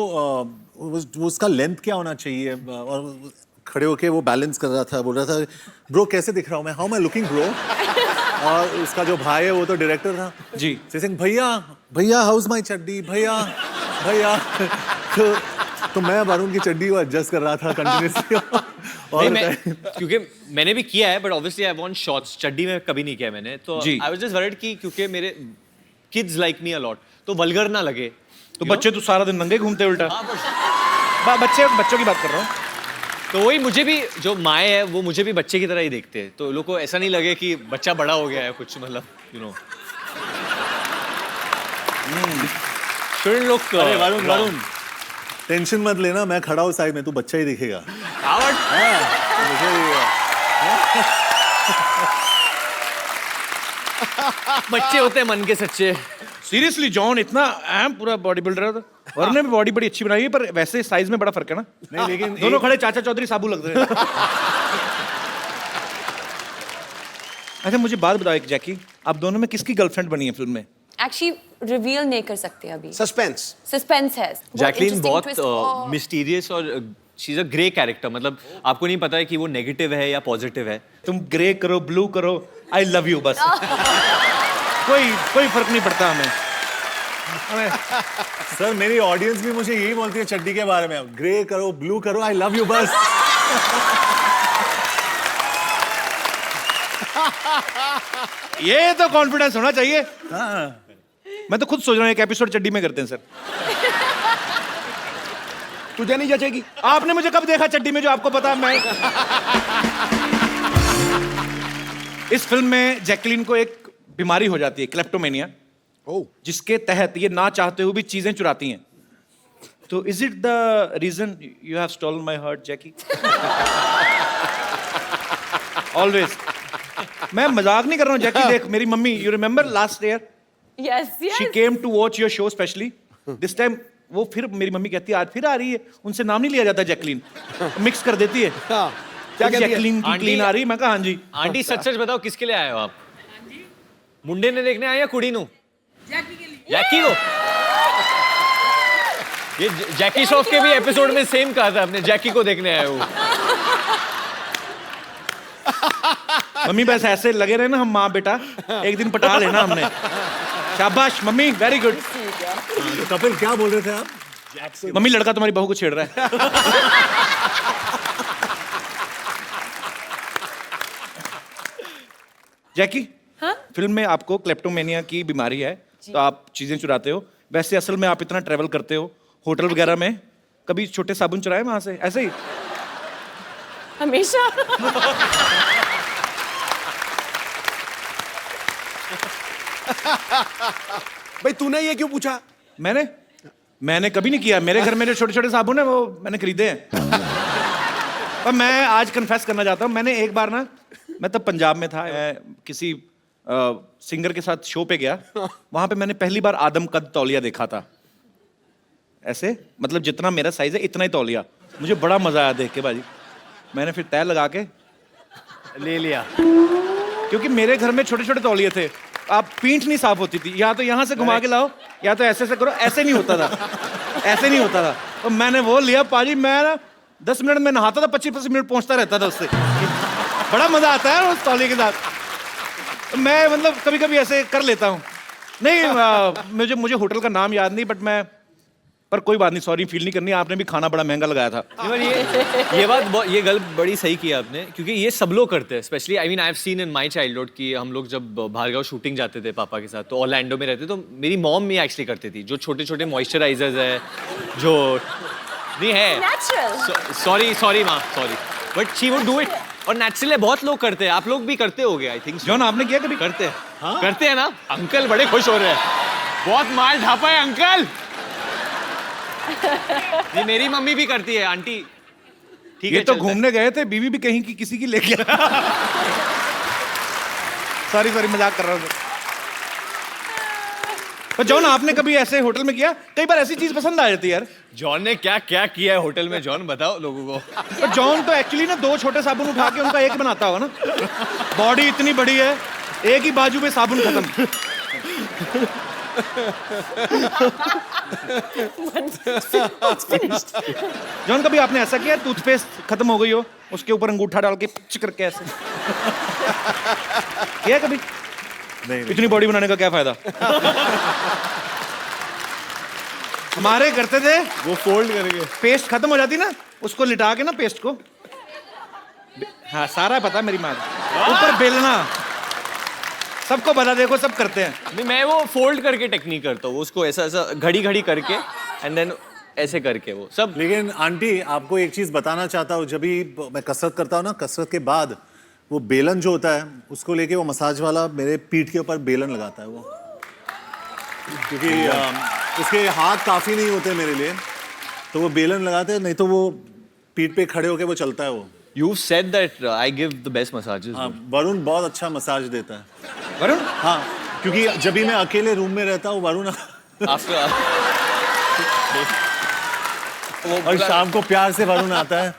उसका लेंथ क्या होना चाहिए, और खड़े होके वो बैलेंस कर रहा था, बोल रहा था ब्रो कैसे दिख रहा हूँ मैं, हाउ मैं लुकिंग ब्रो। और उसका जो भाई है वो तो डायरेक्टर था जी, सिंह, भैया हाउस माई चड्डी, भैया। तो मैं वरुण की चड्डी को एडजस्ट कर रहा था कंटिन्यूअसली। और क्योंकि मैंने भी किया है, but obviously I want shorts. चड्डी में कभी नहीं किया मैंने, तो आई वाज जस्ट वरीड कि क्योंकि मेरे kids like me a lot, तो वल्गर ना लगे। तो बच्चे तो सारा दिन नंगे घूमते उल्टा। बच्चों की बात कर रहा हूँ। तो वही, मुझे भी जो माए है वो मुझे भी बच्चे की तरह ही देखते हैं, तो लोगों को ऐसा नहीं लगे कि बच्चा बड़ा हो गया है कुछ, मतलब यू नो। अरे वरुण टेंशन मत लेना, मैं खड़ा हूँ साइड में, तू बच्चा ही दिखेगा। बच्चे होते हैं मन के सच्चे। सीरियसली जॉन इतना अहम पूरा बॉडी बिल्डर है। वरुण ने भी बॉडी बड़ी अच्छी बनाई है, पर वैसे साइज में बड़ा फर्क है ना। नहीं, लेकिन दोनों खड़े चाचा चौधरी साबू लगते हैं। अच्छा मुझे बात बताओ एक, जैकी आप दोनों में किसकी गर्लफ्रेंड बनी है फिल्म में? Actually रिवील नहीं कर सकते अभी। सस्पेंस है। जैकलीन बहुत मिस्टीरियस और she is a grey character, मतलब आपको नहीं पता है कि वो नेगेटिव है या पॉजिटिव है। तुम ग्रे करो, ब्लू करो, आई लव यू बस। कोई फर्क नहीं पड़ता हमें। सर मेरी ऑडियंस भी मुझे यही बोलती है चड्डी के बारे में, ग्रे करो, ब्लू करो, आई लव यू बस। ये तो कॉन्फिडेंस होना चाहिए। मैं तो खुद सोच रहा हूँ एक एपिसोड चड्डी में करते हैं सर। तुझे नहीं जचेगी। आपने मुझे कब देखा चड्डी में जो आपको पता? मैं इस फिल्म में जैकलीन को एक बीमारी हो जाती है, क्लेप्टोमेनिया, जिसके तहत ये ना चाहते हुए भी चीजें चुराती हैं। तो is it the reason you have stolen my heart Jackie? Always. मैं मजाक नहीं कर रहा हूँ जैकी। देख मेरी mummy, you remember last year she came to watch your show specially. This time वो फिर मेरी मम्मी कहती है आज फिर आ रही है, उनसे नाम नहीं लिया जाता जैकलीन, मिक्स कर देती है। क्या जैकलीन की क्लीन आ रही? मैं कहा हाँ जी। आंटी सच सच बताओ किसके लिए आए हो आप? मुंडे ने देखने आए या कुड़ी नु? जैकी को। ये जैकी श्रॉफ के भी एपिसोड में सेम कहा था आपने, जैकी को देखने आए हो। मम्मी बस ऐसे लगे रहे ना हम माँ बेटा, एक दिन पटा लेना हमने। शाबाश मम्मी, वेरी गुड। कपिल क्या बोल रहे थे आप? मम्मी लड़का तुम्हारी बहू को छेड़ रहा है। जैकी, हाँ? फिल्म में आपको क्लेप्टोमेनिया की बीमारी है, तो आप चीजें चुराते हो। वैसे असल में आप इतना ट्रेवल करते हो होटल वगैरह में, कभी छोटे साबुन चुराए वहां से ऐसे ही? हमेशा। भाई तूने ये क्यों पूछा? मैंने कभी नहीं किया। मेरे घर में जो छोटे छोटे साबुन है वो मैंने खरीदे हैं। पर मैं आज कन्फेस करना चाहता हूँ, मैंने एक बार ना, मैं तब पंजाब में था, किसी सिंगर के साथ शो पे गया। वहां पे मैंने पहली बार आदम कद तौलिया देखा था। ऐसे मतलब जितना मेरा साइज है इतना ही तौलिया। मुझे बड़ा मजा आया देख के भाजी। मैंने फिर तय लगा के ले लिया, क्योंकि मेरे घर में छोटे छोटे तौलिए थे। आप पीठ नहीं साफ होती थी, या तो यहाँ से घुमा के लाओ या तो ऐसे करो। ऐसे नहीं होता था, ऐसे नहीं होता था। तो मैंने वो लिया पाजी। मैं ना 10 मिनट में नहाता था, 25 मिनट पहुंचता रहता था उससे। बड़ा मजा आता है उस तौलिए के साथ। मैं मतलब कभी कभी ऐसे कर लेता हूँ। नहीं मुझे होटल का नाम याद नहीं, बट मैं, पर कोई बात नहीं, सॉरी फील नहीं करनी। आपने भी खाना बड़ा महंगा लगाया था। ये गल बड़ी सही किया आपने, क्योंकि ये सब लोग करते हैं। Specially I mean I have seen in my childhood कि हम लोग जब भार्गव शूटिंग जाते थे पापा के साथ, तो ऑरलैंडो में रहते, तो मेरी मॉम भी एक्चुअली करती थी। जो छोटे छोटे मॉइस्चराइजर्स है, जो नहीं है Natural. सॉरी माँ, sorry, but she would do it. और नेचुरली बहुत लोग करते हैं, आप लोग भी करते होगे आई थिंक। जॉन, आपने किया कभी? करते हैं, हाँ? करते हैं ना। अंकल बड़े खुश हो रहे हैं, बहुत माल ढापा है अंकल। नहीं, मेरी मम्मी भी करती है आंटी। ठीक है, ये तो घूमने गए थे, बीवी भी कहीं की किसी की लेके सॉरी मजाक कर रहा हूँ। पर जॉन, आपने कभी ऐसे होटल में किया? कई बार ऐसी चीज पसंद आ जाती है यार। जॉन ने क्या क्या किया है होटल में, जॉन बताओ लोगों को। पर जॉन तो एक्चुअली ना 2 छोटे साबुन उठा के उनका एक बनाता होगा ना। बॉडी इतनी बड़ी है, एक ही बाजू में साबुन खत्म। जॉन, कभी आपने ऐसा किया टूथपेस्ट खत्म हो गई हो, उसके ऊपर अंगूठा डाल के पिच करके ऐसे किया कभी? नहीं, इतनी बॉडी बनाने का क्या फायदा? हमारे करते थे, वो फोल्ड करेंगे। पेस्ट खत्म हो जाती ना, उसको लिटा के ना पेस्ट को, हाँ सारा पता मेरी माँ को, ऊपर बेलना, सबको पता, देखो सब करते हैं। नहीं, मैं वो फोल्ड करके टेक्निक करता हूँ, उसको ऐसा ऐसा घड़ी घड़ी करके एंड देन ऐसे करके वो सब। लेकिन आंटी, आपको एक चीज बताना चाहता हूँ, जब भी मैं कसरत करता हूँ ना, कसरत के बाद वो बेलन जो होता है, उसको लेके वो मसाज वाला मेरे पीठ के ऊपर बेलन लगाता है वो, क्योंकि उसके हाथ काफी नहीं होते मेरे लिए, तो वो बेलन लगाते हैं, नहीं तो वो पीठ पे खड़े होके वो चलता है वो। You said that I give the best massages. हाँ, वरुण बहुत अच्छा मसाज देता है। वरुण? हाँ, क्योंकि जब भी मैं अकेले रूम में रहता हूँ, वरुण After और शाम को प्यार से वरुण आता है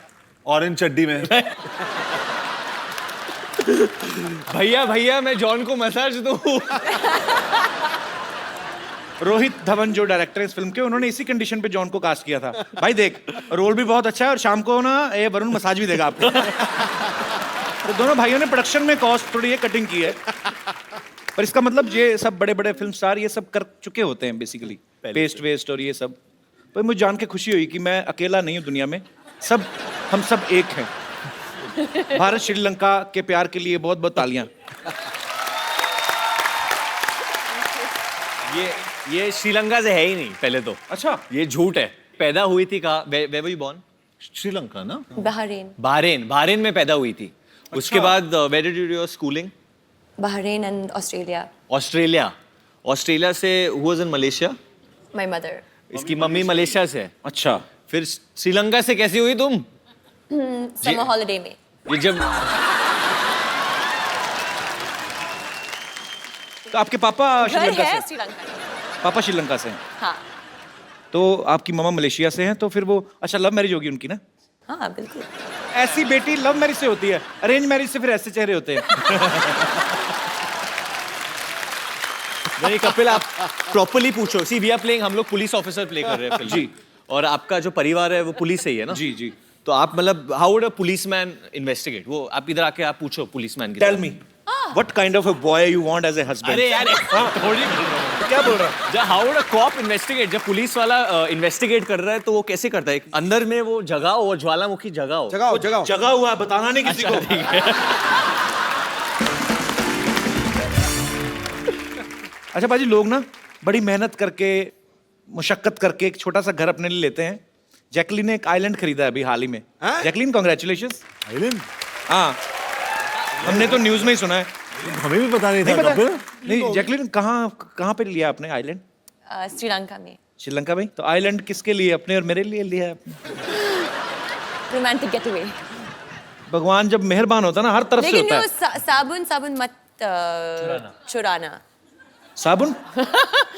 ऑरेंज चड्डी में। भैया मैं जॉन को मसाज दूं। रोहित धवन जो डायरेक्टर है इस फिल्म के, उन्होंने इसी कंडीशन पे जॉन को कास्ट किया था। भाई देख, रोल भी बहुत अच्छा है और शाम को ना ये वरुण मसाज भी देगा आपको। तो दोनों भाइयों ने प्रोडक्शन में कॉस्ट थोड़ी ये कटिंग की है, पर इसका मतलब ये सब बड़े बड़े फिल्म स्टार ये सब कर चुके होते हैं बेसिकली, पेस्ट वेस्ट और ये सब। पर मुझे जान के खुशी हुई कि मैं अकेला नहीं हूँ दुनिया में, हम सब एक हैं। भारत श्रीलंका के प्यार के लिए बहुत बहुत तालियां। ये श्रीलंका से है ही नहीं पहले तो। अच्छा, ये झूठ है। पैदा हुई थी कहाँ? Where were you born? Sri Lanka ना? Bahrain. बहरीन में पैदा हुई थी। उसके बाद where did you do your schooling? Bahrain and Australia. Australia से who was in Malaysia? My mother. इसकी मम्मी मलेशिया से है। अच्छा, फिर श्रीलंका से कैसी हुई तुम? Summer holiday में. ये जब तो आपके पापा घर श्रीलंका है से? श्रीलंका में. पापा श्रीलंका से हैं, हाँ तो आपकी मम्मा मलेशिया से हैं, तो फिर वो अच्छा लव मैरिज होगी उनकी ना? हाँ बिल्कुल. ऐसी बेटी लव मैरिज से होती है, अरेंज मैरिज से फिर ऐसे चेहरे होते हैं। नहीं कपिल, आप प्रॉपर्ली पूछो। सी वी आर प्लेइंग, हम लोग पुलिस ऑफिसर प्ले कर रहे हैं फिल्म जी। में। और आपका जो परिवार है वो पुलिस से ही है ना? जी जी। तो आप मतलब how would a policeman investigate? वो आप इधर आके आप पूछो पुलिसमैन की। Tell me what kind of a boy you want as a husband? अरे यार थोड़ी बोल रहा हूँ। क्या बोल रहा है? जब how would a cop investigate? जब पुलिस वाला इन्वेस्टिगेट कर रहा है तो वो कैसे करता है? अंदर में वो जगह हो, ज्वालामुखी जगह हो। जगह हुआ है, बताना नहीं किसी को। ठीक है। अच्छा बाजी, लोग ना बड़ी मेहनत करके, मुशक्कत करके एक छोटा सा घर अपने लिए लेते हैं। जैकलीन ने एक आइलैंड खरीदा है अभी हाल ही में। Jacqueline, congratulations. आइलैंड? हाँ, हमने तो न्यूज में ही सुना है। हमें भी पता नहीं था। पता? कपिल? नहीं, जैकलीन कहाँ पे लिया आपने आइलैंड? श्रीलंका में. श्रीलंका में? तो आइलैंड किसके लिए, अपने और मेरे लिए लिया है आपने? Romantic getaway. भगवान जब मेहरबान होता है ना, हर तरफ से लेकिन होता वो है। साबुन मत चुराना. साबुन?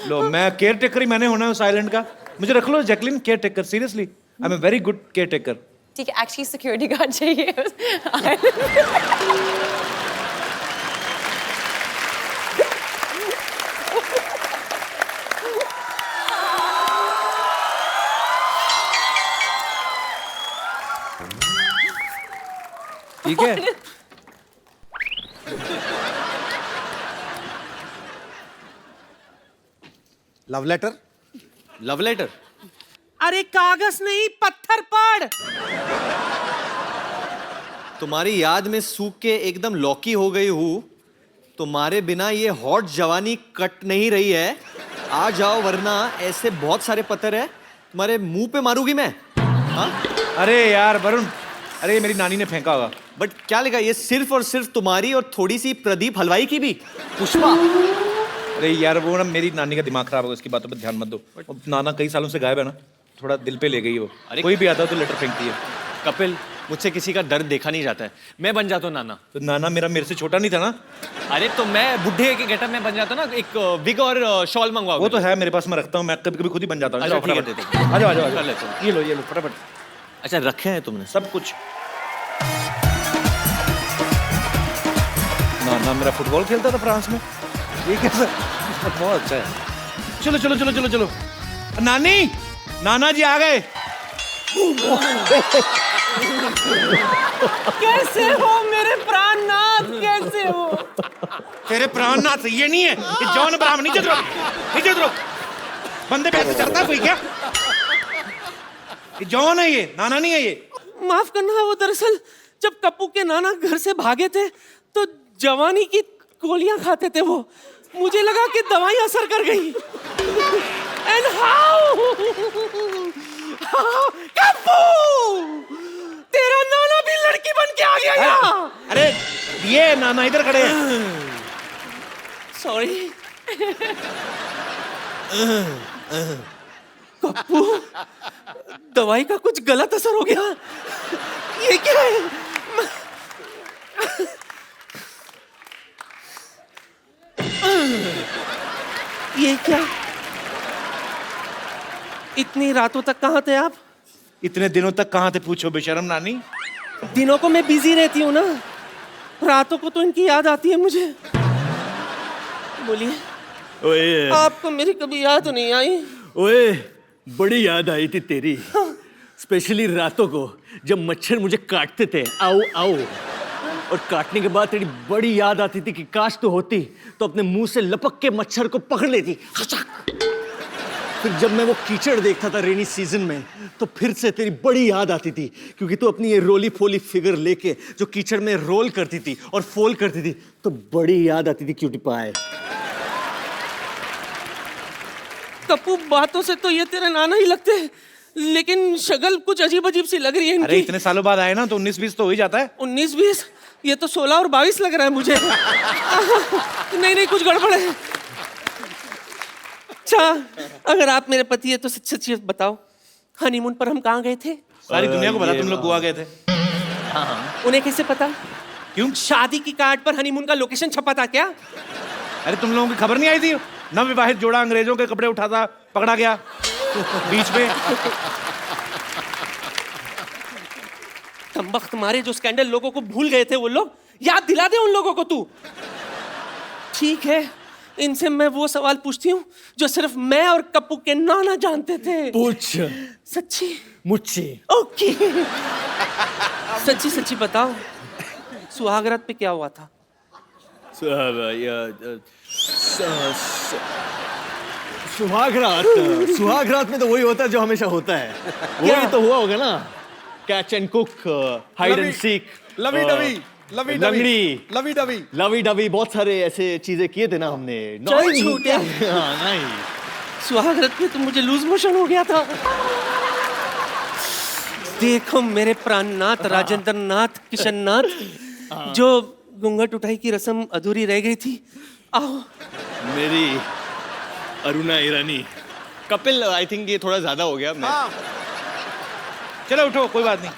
लो, मैं केयर टेकर ही मैंने होना है उस आइलैंड का। मुझे रख लो Jacqueline, caretaker. Seriously, I am a very good caretaker. ठीक है, एक्चुअली सिक्योरिटी गार्ड चाहिए. ठीक है लव लेटर। Love letter? अरे कागज नहीं, पत्थर पढ़। तुम्हारी याद में सूख के एकदम लौकी हो गई हूँ। तुम्हारे बिना ये हॉट जवानी कट नहीं रही है। आ जाओ वरना ऐसे बहुत सारे पत्थर है तुम्हारे मुंह पे मारूंगी मैं। हाँ? अरे यार वरुण, अरे ये मेरी नानी ने फेंका होगा। बट क्या लिखा ये? सिर्फ और सिर्फ तुम्हारी और थोड़ी सी प्रदीप हलवाई की भी। पुष्पा। अरे यार वो ना मेरी नानी का दिमाग खराब होगा, इसकी बातों पर ध्यान मत दो। अब नाना कई सालों से गायब है ना, थोड़ा दिल पे ले गई वो। अरे कोई भी आता है तो लेटर फेंकती है। कपिल, मुझसे किसी का दर्द देखा नहीं जाता है। मैं बन जाता हूँ नाना। तो नाना मेरे से छोटा नहीं था ना? अरे तो मैं बुढ़े के गेटअप में बन जाता ना, एक विग और शॉल मंगवाओ। वो तो है मेरे पास, मैं रखता हूँ, मैं कभी कभी खुद ही बन जाता हूँ। अच्छा, जाओ, ठीक है, फटाफट। दे दो। आ जाओ आ जाओ, आ कर जाओ। लेता हूँ। ये लो फटाफट। अच्छा रखे हैं तुमने सब कुछ। नाना मेरा फुटबॉल खेलता था फ्रांस में। ये कैसा? बहुत अच्छा है। चलो चलो चलो चलो चलो। नानी, नाना जी आ गए। कैसे हो मेरे प्राणनाथ, कैसे हो? तेरे प्राणनाथ ये नहीं है कि जॉन अब्राहम। नीचे उतरो, नीचे उतरो। बंदे पे ऐसे चढ़ता है कोई क्या? ये जॉन है, ये नाना नहीं है ये। माफ करना, वो दरअसल जब कप्पू के नाना घर से भागे थे तो जवानी की गोलियां खाते थे वो। मुझे लगा कि दवाई असर कर गई। एंड हाउ कप्पू, तेरा नाना भी लड़की बन के आ गया यहाँ। अरे ये नाना इधर खड़े हैं। सॉरी कप्पू, दवाई का कुछ गलत असर हो गया। ये क्या है? ये क्या? इतनी रातों तक कहाँ थे आप? इतने दिनों तक कहाँ थे पूछो बेशरम नानी। दिनों को मैं बिजी रहती हूँ ना, रातों को तो इनकी याद आती है मुझे। बोलिए, ओए आपको मेरी कभी याद नहीं आई? ओए बड़ी याद आई थी तेरी, स्पेशली रातों को जब मच्छर मुझे काटते थे। आओ आओ। और काटने के बाद तेरी बड़ी याद आती थी कि काश तो होती तो अपने मुंह से लपक के मच्छर को पकड़ लेती। फिर जब मैं वो कीचड़ देखता था रेनी सीजन में तो फिर से तेरी बड़ी याद आती थी, क्योंकि तू अपनी ये रोली फोली फिगर लेके जो कीचड़ में रोल करती थी और फोल करती थी तो बड़ी याद आती थी क्यूटी पाए। कप्पू, बातों से तो ये तेरे नाना ही लगते हैं, लेकिन शक्ल कुछ अजीब अजीब सी लग रही है इनकी। अरे इतने सालों बाद आए ना तो 19-20 तो हो ही जाता है। 19-20? ये तो 16 और 22 लग रहा है मुझे। नहीं नहीं, कुछ गड़बड़ है। अच्छा, अगर आप मेरे पति है तो सच सच बताओ, हनीमून पर हम कहाँ गए थे? सारी दुनिया को पता तुम लोग गोवा गए थे। उन्हें कैसे पता? क्यों? शादी की कार्ड पर हनीमून का लोकेशन छपा था क्या? अरे तुम लोगों की खबर नहीं आई थी? नवविवाहित जोड़ा अंग्रेजों के कपड़े उठाता पकड़ा गया बीच में। कमबख्त मारे, जो स्कैंडल लोगों को भूल गए थे वो लोग, याद दिला दे उन लोगों को तू। ठीक है, इनसे मैं वो सवाल पूछती हूँ जो सिर्फ मैं और कप्पू के नाना जानते थे। पूछ। सच्ची? मुझसे। ओके। सच्ची सच्ची बताओ, सुहागरात पे क्या हुआ था? सुहागरात में तो वही होता है जो हमेशा होता है। वही तो हुआ होगा ना, catch and cook, hide and seek, lovey dovey, lovey लंगड़ी, लवी डवी, लवी डवी, बहुत सारे ऐसे चीजें किए थे ना हमने। चल छूटे। हाँ, नहीं। सुहागरात पे तो मुझे लूज मोशन हो गया था। देखो मेरे प्राणनाथ, राजेंद्र नाथ, किशन नाथ, जो घूंघट उठाई की रस्म अधूरी रह गई थी, आओ। मेरी अरुणा ईरानी। कपिल, आई थिंक ये थोड़ा ज्यादा हो गया। मैं चलो उठो, कोई बात नहीं।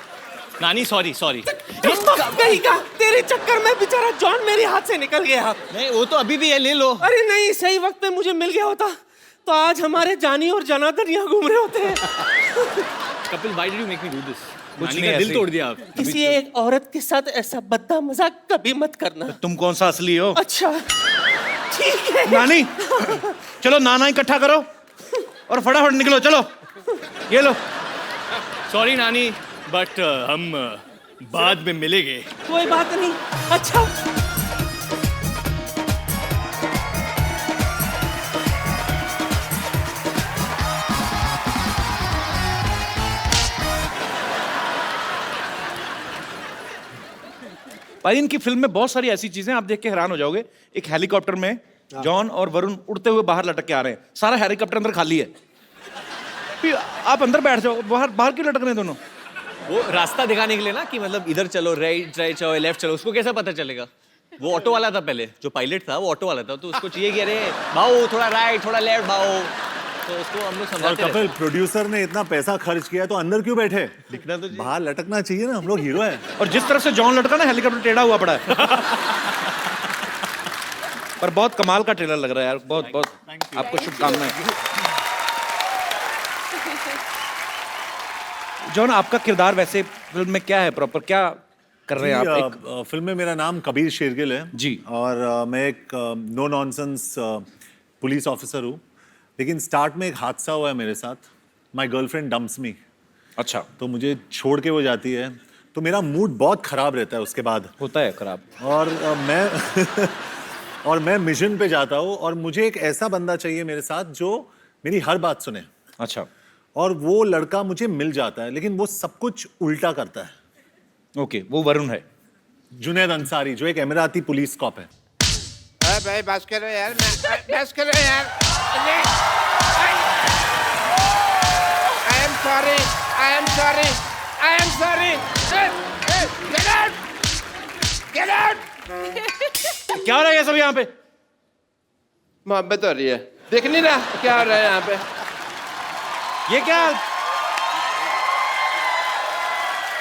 नानी सॉरी सॉरी। कहीं का तेरे चक्कर में बेचारा जॉन मेरे हाथ से निकल गया। नहीं, वो तो अभी भी है, ले लो। अरे नहीं, सही वक्त पे मुझे मिल गया होता तो आज हमारे जानी और जनार्दन यहाँ घूम रहे होते हैं। Kapil, why did you make me do this? कुछ नानी नहीं, का दिल ऐसे तोड़ दिया आप। किसी एक औरत के साथ ऐसा बद्दा मजाक कभी मत करना। तुम कौन सा असली हो? अच्छा ठीक है। नानी, चलो नाना इकट्ठा करो और फटाफट निकलो। चलो ये लो। सॉरी नानी, बट हम बाद में मिलेंगे। कोई बात नहीं। अच्छा भाई इनकी फिल्म में बहुत सारी ऐसी चीजें आप देख के हैरान हो जाओगे। एक हेलीकॉप्टर में जॉन और वरुण उड़ते हुए बाहर लटक के आ रहे हैं, सारा हेलीकॉप्टर अंदर खाली है। फिर आप अंदर बैठ जाओ, बाहर बाहर क्यों लटक रहे हैं दोनों? वो रास्ता दिखाने के लिए ना कि मतलब इधर चलो, राइट राइट चलो, लेफ्ट चलो। उसको कैसा पता चलेगा? वो ऑटो वाला था पहले, जो पायलट था वो ऑटो वाला था, तो उसको चाहिए कि अरे भाऊ थोड़ा राइट थोड़ा लेफ्ट भाऊ, तो उसको हम लोग और समझाते रहते कपिल, प्रोड्यूसर ने इतना पैसा खर्च किया तो अंदर क्यों बैठे? दिखना तो बाहर लटकना चाहिए ना, हम लोग हीरो हैं। और जिस तरफ से जॉन लटका ना, हेलीकॉप्टर टेढ़ा हुआ पड़ा है। पर बहुत कमाल का ट्रेलर लग रहा है यार, बहुत बहुत आपको शुभकामनाएं। जॉन, आपका किरदार वैसे फिल्म में क्या है, प्रॉपर क्या कर रहे हैं आप? एक फिल्म में मेरा नाम कबीर शेरगिल है जी। और मैं एक नो नॉनसेंस पुलिस ऑफिसर हूँ। लेकिन स्टार्ट में एक हादसा हुआ है मेरे साथ। माई गर्लफ्रेंड डम्प्स मी। अच्छा, तो मुझे छोड़ के वो जाती है, तो मेरा मूड बहुत खराब रहता है उसके बाद। होता है खराब। और मैं और मैं मिशन पे जाता हूँ और मुझे एक ऐसा बंदा चाहिए मेरे साथ जो मेरी हर बात सुने। अच्छा, और वो लड़का मुझे मिल जाता है, लेकिन वो सब कुछ उल्टा करता है। ओके, वो वरुण है। जुनैद अंसारी, जो एक एमिराती पुलिस कॉप है। अरे भाई बस करो यार, बस करो यार। I am sorry, I am sorry, I am sorry. Get out! Get out! क्या हो रहा है ये सब यहाँ पे? मोहब्बत हो रही है, देख नहीं रहा क्या हो रहा है यहाँ पे? ये क्या